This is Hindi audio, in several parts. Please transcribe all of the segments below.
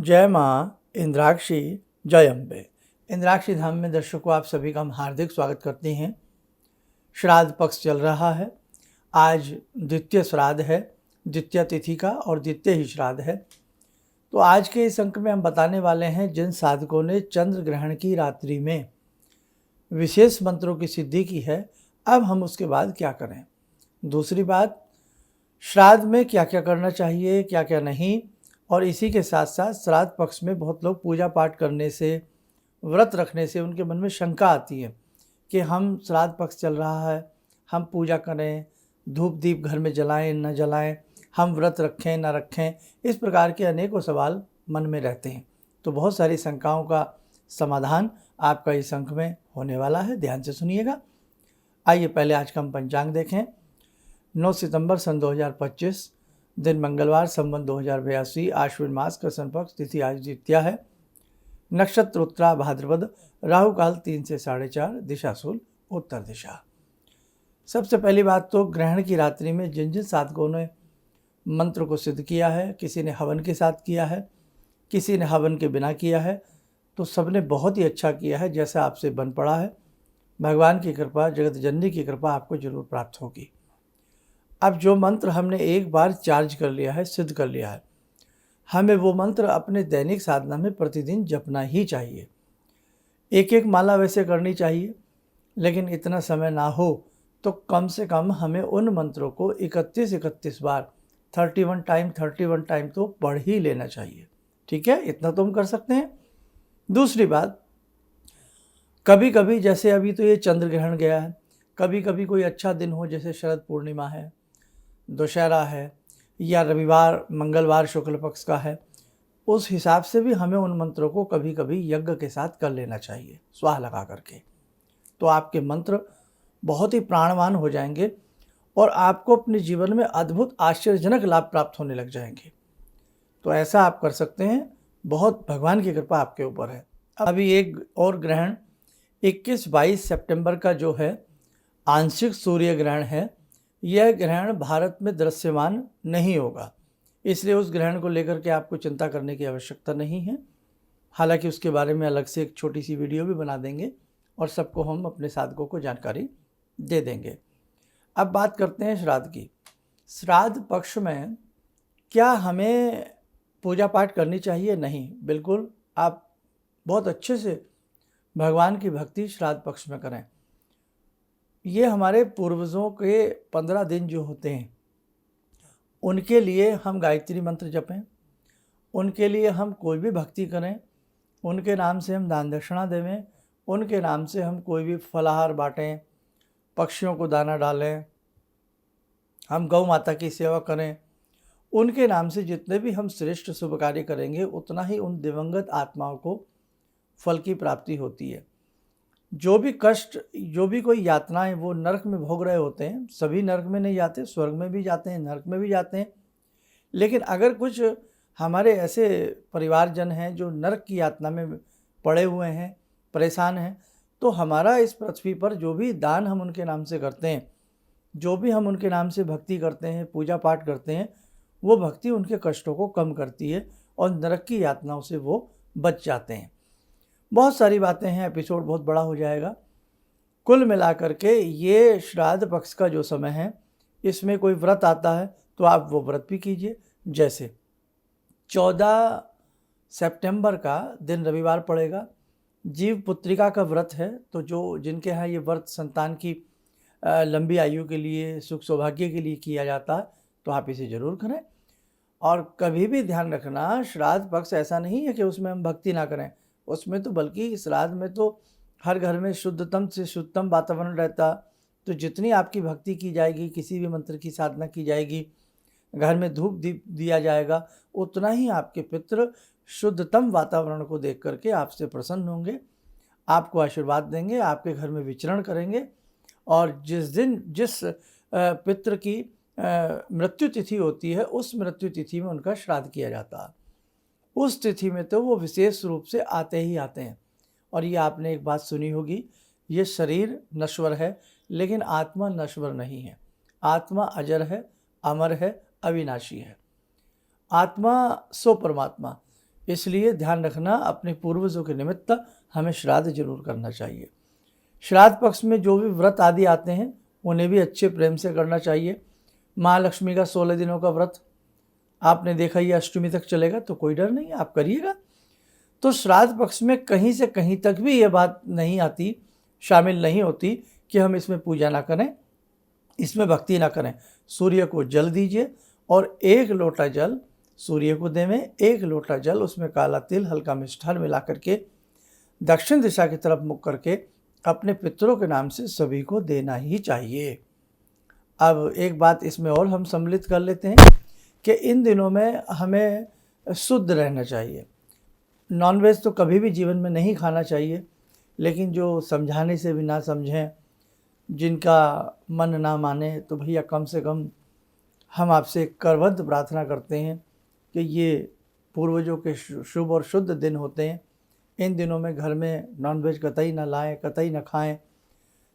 जय माँ इंद्राक्षी, जय अम्बे। इंद्राक्षी धाम में दर्शकों आप सभी का हम हार्दिक स्वागत करते हैं। श्राद्ध पक्ष चल रहा है। आज द्वितीय श्राद्ध है, द्वितीय तिथि का और द्वितीय ही श्राद्ध है। तो आज के इस अंक में हम बताने वाले हैं जिन साधकों ने चंद्र ग्रहण की रात्रि में विशेष मंत्रों की सिद्धि की है, अब हम उसके बाद क्या करें। दूसरी बात, श्राद्ध में क्या क्या करना चाहिए, क्या क्या नहीं। और इसी के साथ साथ श्राद्ध पक्ष में बहुत लोग पूजा पाठ करने से, व्रत रखने से उनके मन में शंका आती है कि हम श्राद्ध पक्ष चल रहा है, हम पूजा करें, धूप दीप घर में जलाएं न जलाएं, हम व्रत रखें न रखें। इस प्रकार के अनेकों सवाल मन में रहते हैं। तो बहुत सारी शंकाओं का समाधान आपका इस अंक में होने वाला है, ध्यान से सुनिएगा। आइए पहले आज का हम पंचांग देखें। 9 सितंबर सन 2025, दिन मंगलवार, संवत 2082, आश्विन मास, कृष्ण पक्ष, तिथि आज द्वितीया है, नक्षत्र उत्तरा भाद्रपद, राहु काल 3 से 4:30, दिशा शूल उत्तर दिशा। सबसे पहली बात तो ग्रहण की रात्रि में जिन जिन साधकों ने मंत्र को सिद्ध किया है, किसी ने हवन के साथ किया है, किसी ने हवन के बिना किया है, तो सबने बहुत ही अच्छा किया है जैसा आपसे बन पड़ा है। भगवान की कृपा, जगत जननी की कृपा आपको जरूर प्राप्त होगी। अब जो मंत्र हमने एक बार चार्ज कर लिया है, सिद्ध कर लिया है, हमें वो मंत्र अपने दैनिक साधना में प्रतिदिन जपना ही चाहिए। एक एक माला वैसे करनी चाहिए, लेकिन इतना समय ना हो तो कम से कम हमें उन मंत्रों को 31 बार 31 टाइम तो पढ़ ही लेना चाहिए। ठीक है, इतना तो हम कर सकते हैं। दूसरी बात, कभी कभी जैसे अभी तो ये चंद्र ग्रहण गया है, कभी कभी कोई अच्छा दिन हो, जैसे शरद पूर्णिमा है, दशहरा है, या रविवार मंगलवार शुक्ल पक्ष का है, उस हिसाब से भी हमें उन मंत्रों को कभी कभी यज्ञ के साथ कर लेना चाहिए, स्वाहा लगा करके। तो आपके मंत्र बहुत ही प्राणवान हो जाएंगे और आपको अपने जीवन में अद्भुत आश्चर्यजनक लाभ प्राप्त होने लग जाएंगे। तो ऐसा आप कर सकते हैं, बहुत भगवान की कृपा आपके ऊपर है। अभी एक और ग्रहण 21-22 सितंबर का जो है आंशिक सूर्य ग्रहण है, यह ग्रहण भारत में दृश्यमान नहीं होगा, इसलिए उस ग्रहण को लेकर के आपको चिंता करने की आवश्यकता नहीं है। हालांकि उसके बारे में अलग से एक छोटी सी वीडियो भी बना देंगे और सबको हम अपने साधकों को जानकारी दे देंगे। अब बात करते हैं श्राद्ध की। श्राद्ध पक्ष में क्या हमें पूजा पाठ करनी चाहिए? नहीं, बिल्कुल आप बहुत अच्छे से भगवान की भक्ति श्राद्ध पक्ष में करें। ये हमारे पूर्वजों के 15 दिन जो होते हैं, उनके लिए हम गायत्री मंत्र जपें, उनके लिए हम कोई भी भक्ति करें, उनके नाम से हम दान दक्षिणा देवें, उनके नाम से हम कोई भी फलाहार बाँटें, पक्षियों को दाना डालें, हम गौ माता की सेवा करें। उनके नाम से जितने भी हम श्रेष्ठ शुभ कार्य करेंगे, उतना ही उन दिवंगत आत्माओं को फल की प्राप्ति होती है। जो भी कष्ट, जो भी कोई यातनाएं वो नरक में भोग रहे होते हैं, सभी नरक में नहीं जाते, स्वर्ग में भी जाते हैं, नरक में भी जाते हैं। लेकिन अगर कुछ हमारे ऐसे परिवारजन हैं जो नरक की यातना में पड़े हुए हैं, परेशान हैं, तो हमारा इस पृथ्वी पर जो भी दान हम उनके नाम से करते हैं, जो भी हम उनके नाम से भक्ति करते हैं, पूजा पाठ करते हैं, वो भक्ति उनके कष्टों को कम करती है और नरक की यातनाओं से वो बच जाते हैं। बहुत सारी बातें हैं, एपिसोड बहुत बड़ा हो जाएगा। कुल मिलाकर के ये श्राद्ध पक्ष का जो समय है, इसमें कोई व्रत आता है तो आप वो व्रत भी कीजिए। जैसे 14 सितंबर का दिन रविवार पड़ेगा, जीव पुत्रिका का व्रत है, तो जो जिनके यहाँ ये व्रत संतान की लंबी आयु के लिए, सुख सौभाग्य के लिए किया जाता है, तो आप इसे ज़रूर करें। और कभी भी ध्यान रखना, श्राद्ध पक्ष ऐसा नहीं है कि उसमें हम भक्ति ना करें, उसमें तो बल्कि श्राद्ध में तो हर घर में शुद्धतम से शुद्धतम वातावरण रहता। तो जितनी आपकी भक्ति की जाएगी, किसी भी मंत्र की साधना की जाएगी, घर में धूप दीप दिया जाएगा, उतना ही आपके पितृ शुद्धतम वातावरण को देख करके आपसे प्रसन्न होंगे, आपको आशीर्वाद देंगे, आपके घर में विचरण करेंगे। और जिस दिन जिस पितृ की मृत्यु तिथि होती है, उस मृत्यु तिथि में उनका श्राद्ध किया जाता है। उस तिथि में तो वो विशेष रूप से आते ही आते हैं। और ये आपने एक बात सुनी होगी, ये शरीर नश्वर है लेकिन आत्मा नश्वर नहीं है। आत्मा अजर है, अमर है, अविनाशी है। आत्मा सो परमात्मा, इसलिए ध्यान रखना, अपने पूर्वजों के निमित्त हमें श्राद्ध जरूर करना चाहिए। श्राद्ध पक्ष में जो भी व्रत आदि आते हैं उन्हें भी अच्छे प्रेम से करना चाहिए। महालक्ष्मी का 16 दिनों का व्रत आपने देखा ये अष्टमी तक चलेगा, तो कोई डर नहीं, आप करिएगा। तो श्राद्ध पक्ष में कहीं से कहीं तक भी ये बात नहीं आती, शामिल नहीं होती कि हम इसमें पूजा ना करें, इसमें भक्ति ना करें। सूर्य को जल दीजिए और 1 लोटा जल सूर्य को देवें, 1 लोटा जल उसमें काला तिल हल्का मिष्ठान मिला करके दक्षिण दिशा की तरफ मुख करके अपने पितरों के नाम से सभी को देना ही चाहिए। अब एक बात इसमें और हम सम्मिलित कर लेते हैं कि इन दिनों में हमें शुद्ध रहना चाहिए। नॉनवेज तो कभी भी जीवन में नहीं खाना चाहिए, लेकिन जो समझाने से भी ना समझें, जिनका मन ना माने, तो भैया कम से कम हम आपसे करबद्ध प्रार्थना करते हैं कि ये पूर्वजों के शुभ और शुद्ध दिन होते हैं। इन दिनों में घर में नॉनवेज कतई ना लाएं, कतई ना खाएं।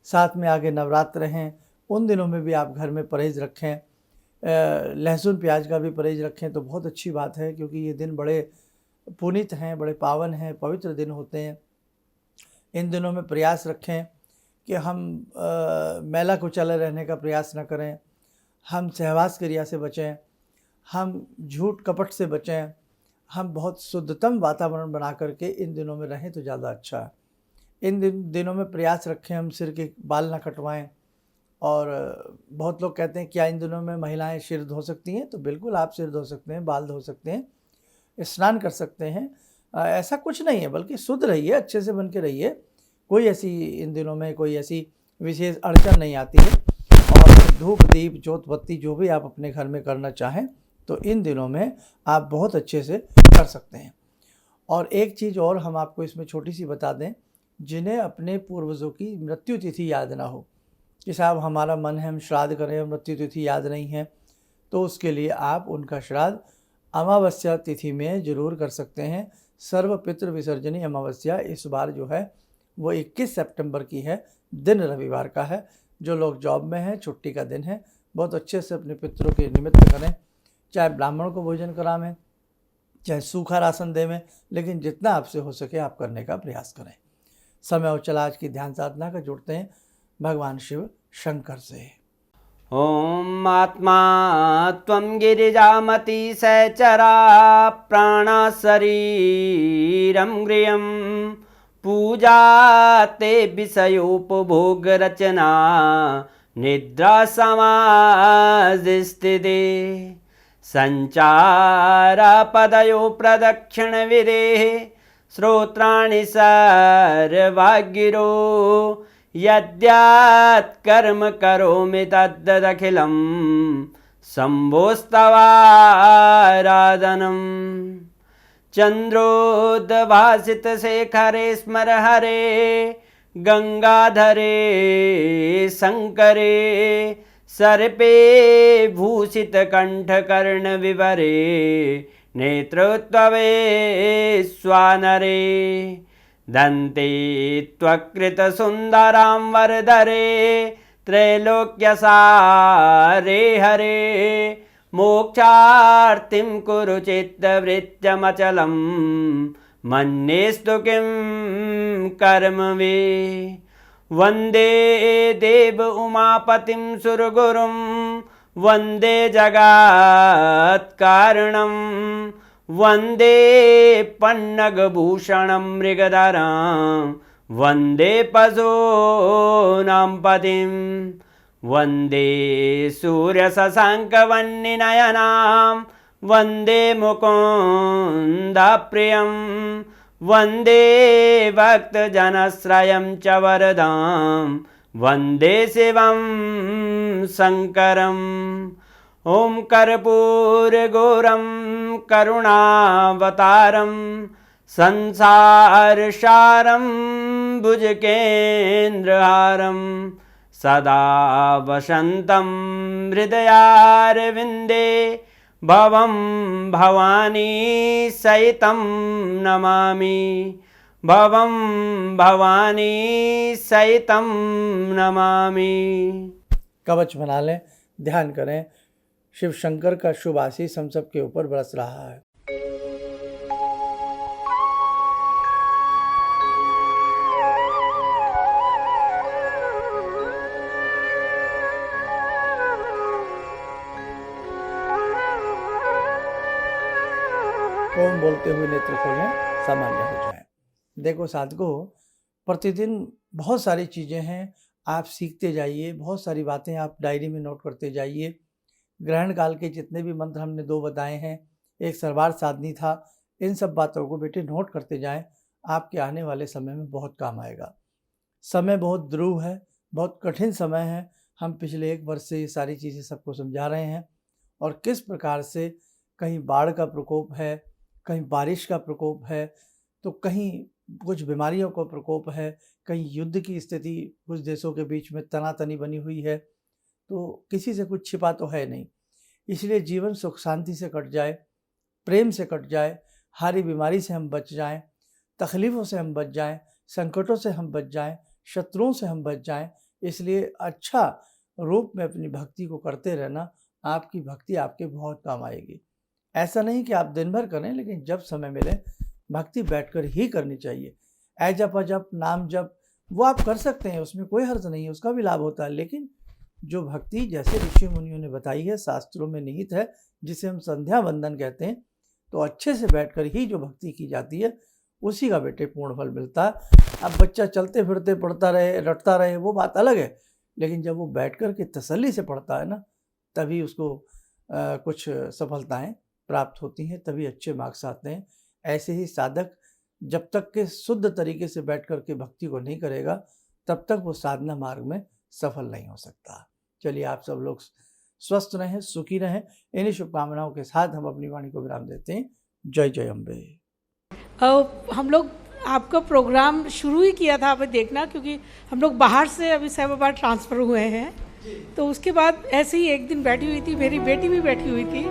साथ में आगे नवरात्र हैं, उन दिनों में भी आप घर में परहेज़ रखें, लहसुन प्याज का भी परहेज़ रखें तो बहुत अच्छी बात है, क्योंकि ये दिन बड़े पुनीत हैं, बड़े पावन हैं, पवित्र दिन होते हैं। इन दिनों में प्रयास रखें कि हम मैला कुचले रहने का प्रयास न करें, हम सहवास क्रिया से बचें, हम झूठ कपट से बचें, हम बहुत शुद्धतम वातावरण बना करके इन दिनों में रहें तो ज़्यादा अच्छा है। इन दिनों में प्रयास रखें हम सिर के बाल ना कटवाएं। और बहुत लोग कहते हैं क्या इन दिनों में महिलाएं सिर धो सकती हैं? तो बिल्कुल आप सिर धो सकते हैं, बाल धो सकते हैं, स्नान कर सकते हैं। ऐसा कुछ नहीं है, बल्कि शुद्ध रहिए, अच्छे से बन के रहिए। कोई ऐसी इन दिनों में कोई ऐसी विशेष अड़चन नहीं आती है। और धूप दीप जोत बत्ती जो भी आप अपने घर में करना चाहें तो इन दिनों में आप बहुत अच्छे से कर सकते हैं। और एक चीज़ और हम आपको इसमें छोटी सी बता दें, जिन्हें अपने पूर्वजों की मृत्यु तिथि याद ना हो कि साहब हमारा मन है हम श्राद्ध करें और मृत्यु तिथि याद नहीं है, तो उसके लिए आप उनका श्राद्ध अमावस्या तिथि में जरूर कर सकते हैं। सर्व पितृ विसर्जनी अमावस्या इस बार जो है वो 21 सितंबर की है, दिन रविवार का है। जो लोग जॉब में हैं, छुट्टी का दिन है, बहुत अच्छे से अपने पितरों के निमित्त करें, चाहे ब्राह्मण को भोजन करावें, चाहे सूखा राशन देवें, लेकिन जितना आपसे हो सके आप करने का प्रयास करें। समय और चला आज की ध्यान साधना का जुड़ते हैं भगवान शिव शंकर से। ओम आत्मा त्वं गिरिजामति सहचरा प्राणा शरीरं गृहं पूजा ते विषयोपभोग रचना निद्रा समाधिस्थिते संचारा पदयो प्रदक्षिण विदेः श्रोत्राणि सर्वागिरो यद्यात् कर्म करोमि तद्दखिलं शम्भोस्तवाराधनम् चन्द्रोद्भासितशेखरे स्मर हरे गंगाधरे शंकरे सर्पे भूषितकण्ठकर्णविवरे नेत्रोत्तवे स्वानरे दन्ते त्वकृतसुन्दरां वरदरे त्रैलोक्यसारे हरे मोक्षार्तिं कुरु चित्तवृत्त्यमचलं मन्येस्तु किं कर्म वे वन्दे देव उमापतिं सुरगुरुं वन्दे जगत्कारणं वन्दे पन्नगभूषणं मृगधरं वन्दे पशूनां पतिं वन्दे सूर्यशशाङ्कवह्निनयनां वन्दे मुकुन्दप्रियं वन्दे भक्तजनश्रयं च वरदां वन्दे शिवं शङ्करम् ॐ कर्पूरगौरं करुणावतारं संसारसारं भुजगेन्द्रहारं सदा वसन्तं हृदयारविन्दे भवं भवानी सहितं नमामि भवं भवानी सहितं नमामि। कवच बना लें, ध्यान करें, शिव शंकर का शुभ आशीष हम सब के ऊपर बरस रहा है। खोलते हुए नेत्र खोलें, सामान्य हो जाएं। देखो साधकों, प्रतिदिन बहुत सारी चीज़ें हैं, आप सीखते जाइए, बहुत सारी बातें आप डायरी में नोट करते जाइए। ग्रहण काल के जितने भी मंत्र हमने 2 बताए हैं, एक सर्वार्थ साधनी था, इन सब बातों को बेटे नोट करते जाएं, आपके आने वाले समय में बहुत काम आएगा। समय बहुत ध्रुव है, बहुत कठिन समय है। हम पिछले 1 वर्ष से ये सारी चीज़ें सबको समझा रहे हैं और किस प्रकार से कहीं बाढ़ का प्रकोप है, कहीं बारिश का प्रकोप है, तो कहीं कुछ बीमारियों का प्रकोप है, कहीं युद्ध की स्थिति कुछ देशों के बीच में तनातनी बनी हुई है, तो किसी से कुछ छिपा तो है नहीं। इसलिए जीवन सुख शांति से कट जाए, प्रेम से कट जाए, हारी बीमारी से हम बच जाएं, तकलीफ़ों से हम बच जाएं, संकटों से हम बच जाएं, शत्रुओं से हम बच जाएं। इसलिए अच्छा रूप में अपनी भक्ति को करते रहना, आपकी भक्ति आपके बहुत काम आएगी। ऐसा नहीं कि आप दिन भर करें, लेकिन जब समय मिले भक्ति बैठकर ही करनी चाहिए। ऐ जप अजप नाम जप वो आप कर सकते हैं, उसमें कोई हर्ज नहीं है, उसका भी लाभ होता है। लेकिन जो भक्ति जैसे ऋषि मुनियों ने बताई है, शास्त्रों में निहित है, जिसे हम संध्या वंदन कहते हैं, तो अच्छे से बैठकर ही जो भक्ति की जाती है उसी का बेटे पूर्ण फल मिलता है। अब बच्चा चलते फिरते पढ़ता रहे, रटता रहे, वो बात अलग है, लेकिन जब वो बैठकर के तसल्ली से पढ़ता है ना, तभी उसको कुछ सफलताएं प्राप्त होती हैं, तभी अच्छे मार्क्स आते हैं। ऐसे ही साधक जब तक के शुद्ध तरीके से बैठ कर के भक्ति को नहीं करेगा, तब तक वो साधना मार्ग में सफल नहीं हो सकता। चलिए, आप सब लोग स्वस्थ रहें, सुखी रहें। इन्हीं शुभकामनाओं के साथ हम अपनी वाणी को विराम देते हैं। जय जय अम्बे। हम लोग आपका प्रोग्राम शुरू ही किया था, अभी देखना, क्योंकि हम लोग बाहर से अभी साहिबाबाद ट्रांसफ़र हुए हैं, तो उसके बाद ऐसे ही एक दिन बैठी हुई थी, मेरी बेटी भी बैठी हुई थी।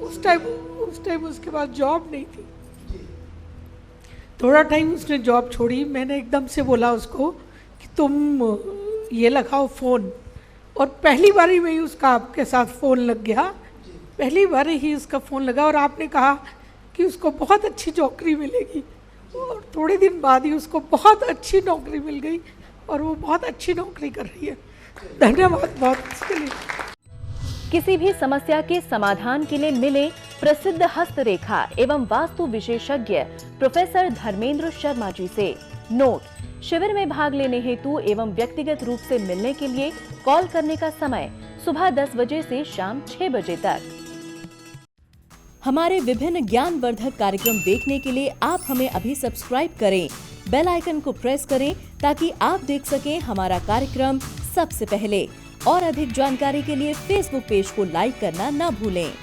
उस टाइम उसके बाद जॉब नहीं थी। थोड़ा टाइम उसने जॉब छोड़ी, मैंने एकदम से बोला उसको कि तुम ये लगाओ फ़ोन, और पहली बार ही में ही उसका आपके साथ फ़ोन लग गया। पहली बार ही उसका फ़ोन लगा और आपने कहा कि उसको बहुत अच्छी नौकरी मिलेगी, और थोड़े दिन बाद ही उसको बहुत अच्छी नौकरी मिल गई और वो बहुत अच्छी नौकरी कर रही है। धन्यवाद बहुत इसके लिए। किसी भी समस्या के समाधान के लिए मिले प्रसिद्ध हस्तरेखा एवं वास्तु विशेषज्ञ प्रोफेसर धर्मेंद्र शर्मा जी से। नोट: शिविर में भाग लेने हेतु एवं व्यक्तिगत रूप से मिलने के लिए कॉल करने का समय सुबह 10 बजे से शाम 6 बजे तक। हमारे विभिन्न ज्ञानवर्धक कार्यक्रम देखने के लिए आप हमें अभी सब्सक्राइब करें, बेल आइकन को प्रेस करें ताकि आप देख सकें हमारा कार्यक्रम सबसे पहले। और अधिक जानकारी के लिए फेसबुक पेज को लाइक करना न भूलें।